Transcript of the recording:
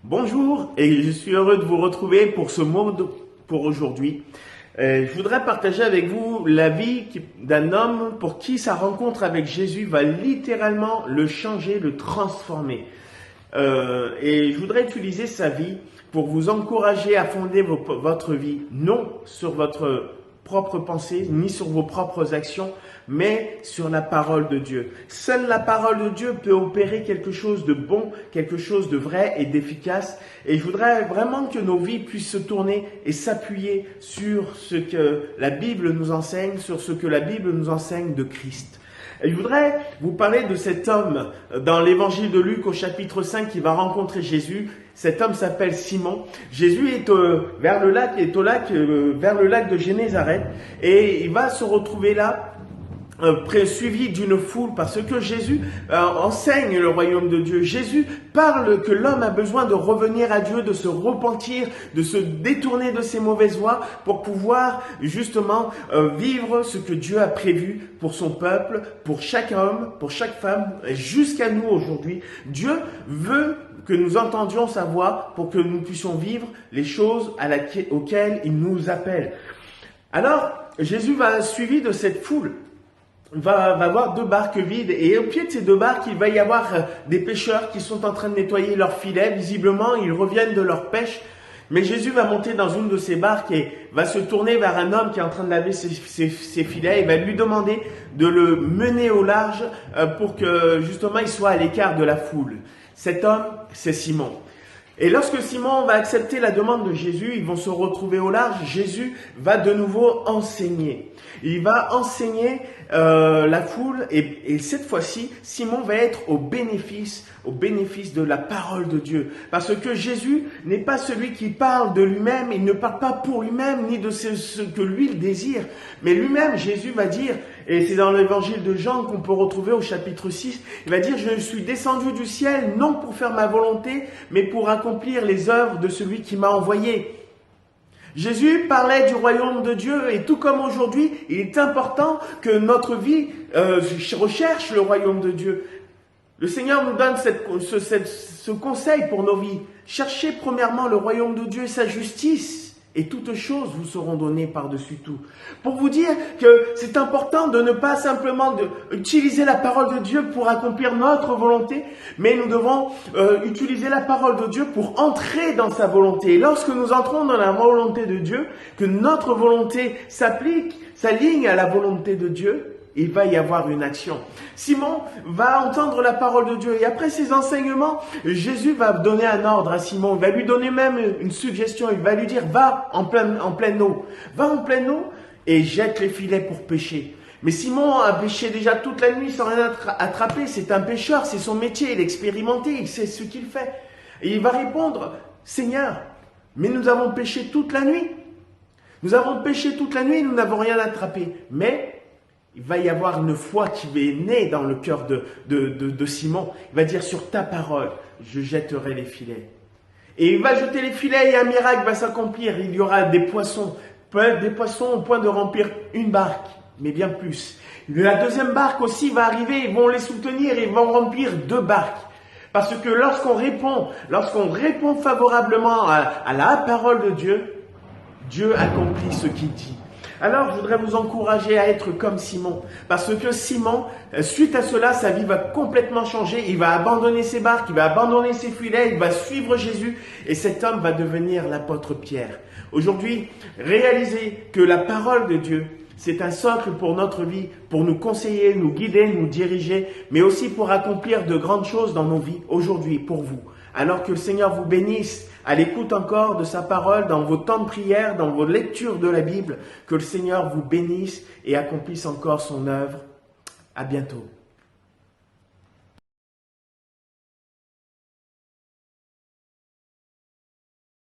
Bonjour et je suis heureux de vous retrouver pour ce pour aujourd'hui. Je voudrais partager avec vous la vie d'un homme pour qui sa rencontre avec Jésus va littéralement le changer, le transformer. Et je voudrais utiliser sa vie pour vous encourager à fonder votre vie, non sur votre propre pensée, ni sur vos propres actions, mais sur la parole de Dieu. Seule la parole de Dieu peut opérer quelque chose de bon, quelque chose de vrai et d'efficace. Et je voudrais vraiment que nos vies puissent se tourner et s'appuyer sur ce que la Bible nous enseigne, sur ce que la Bible nous enseigne de Christ. Et je voudrais vous parler de cet homme dans l'évangile de Luc au chapitre 5 qui va rencontrer Jésus. Cet homme s'appelle Simon. Jésus est vers le lac de Génézareth et il va se retrouver là suivi d'une foule parce que Jésus enseigne le royaume de Dieu. Jésus parle que l'homme a besoin de revenir à Dieu, de se repentir, de se détourner de ses mauvaises voies pour pouvoir justement vivre ce que Dieu a prévu pour son peuple, pour chaque homme, pour chaque femme, et jusqu'à nous aujourd'hui. Dieu veut que nous entendions sa voix pour que nous puissions vivre les choses auxquelles il nous appelle. Alors, Jésus va suivi de cette foule. Va voir deux barques vides et au pied de ces deux barques, il va y avoir des pêcheurs qui sont en train de nettoyer leurs filets. Visiblement, ils reviennent de leur pêche. Mais Jésus va monter dans une de ces barques et va se tourner vers un homme qui est en train de laver ses filets et va lui demander de le mener au large pour que justement il soit à l'écart de la foule. Cet homme, c'est Simon. Et lorsque Simon va accepter la demande de Jésus, ils vont se retrouver au large. Jésus va de nouveau enseigner. Il va enseigner la foule et cette fois-ci, Simon va être au bénéfice de la parole de Dieu. Parce que Jésus n'est pas celui qui parle de lui-même, il ne parle pas pour lui-même ni de ce que lui il désire. Mais lui-même, Jésus va dire, et c'est dans l'évangile de Jean qu'on peut retrouver au chapitre 6, il va dire « Je suis descendu du ciel non pour faire ma volonté, mais pour accomplir les œuvres de celui qui m'a envoyé. » Jésus parlait du royaume de Dieu et tout comme aujourd'hui, il est important que notre vie recherche le royaume de Dieu. Le Seigneur nous donne ce conseil pour nos vies. Cherchez premièrement le royaume de Dieu et sa justice. Et toutes choses vous seront données par-dessus tout. Pour vous dire que c'est important de ne pas simplement utiliser la parole de Dieu pour accomplir notre volonté, mais nous devons utiliser la parole de Dieu pour entrer dans sa volonté. Et lorsque nous entrons dans la volonté de Dieu, que notre volonté s'aligne à la volonté de Dieu, il va y avoir une action. Simon va entendre la parole de Dieu et après ses enseignements, Jésus va donner un ordre à Simon. Il va lui donner même une suggestion. Il va lui dire, va en pleine eau. Va en pleine eau et jette les filets pour pêcher. Mais Simon a pêché déjà toute la nuit sans rien attraper. C'est un pêcheur, c'est son métier. Il est expérimenté, il sait ce qu'il fait. Et il va répondre, Seigneur, mais nous avons pêché toute la nuit. Nous avons pêché toute la nuit et nous n'avons rien attrapé. Mais il va y avoir une foi qui est née dans le cœur de Simon. Il va dire, sur ta parole, je jetterai les filets. Et il va jeter les filets et un miracle va s'accomplir. Il y aura des poissons au point de remplir une barque, mais bien plus. La deuxième barque aussi va arriver, ils vont les soutenir et ils vont remplir deux barques. Parce que lorsqu'on répond favorablement à la parole de Dieu, Dieu accomplit ce qu'il dit. Alors, je voudrais vous encourager à être comme Simon. Parce que Simon, suite à cela, sa vie va complètement changer. Il va abandonner ses barques, il va abandonner ses filets, il va suivre Jésus. Et cet homme va devenir l'apôtre Pierre. Aujourd'hui, réalisez que la parole de Dieu, c'est un socle pour notre vie, pour nous conseiller, nous guider, nous diriger, mais aussi pour accomplir de grandes choses dans nos vies, aujourd'hui, pour vous. Alors que le Seigneur vous bénisse à l'écoute encore de sa parole, dans vos temps de prière, dans vos lectures de la Bible, que le Seigneur vous bénisse et accomplisse encore son œuvre. À bientôt.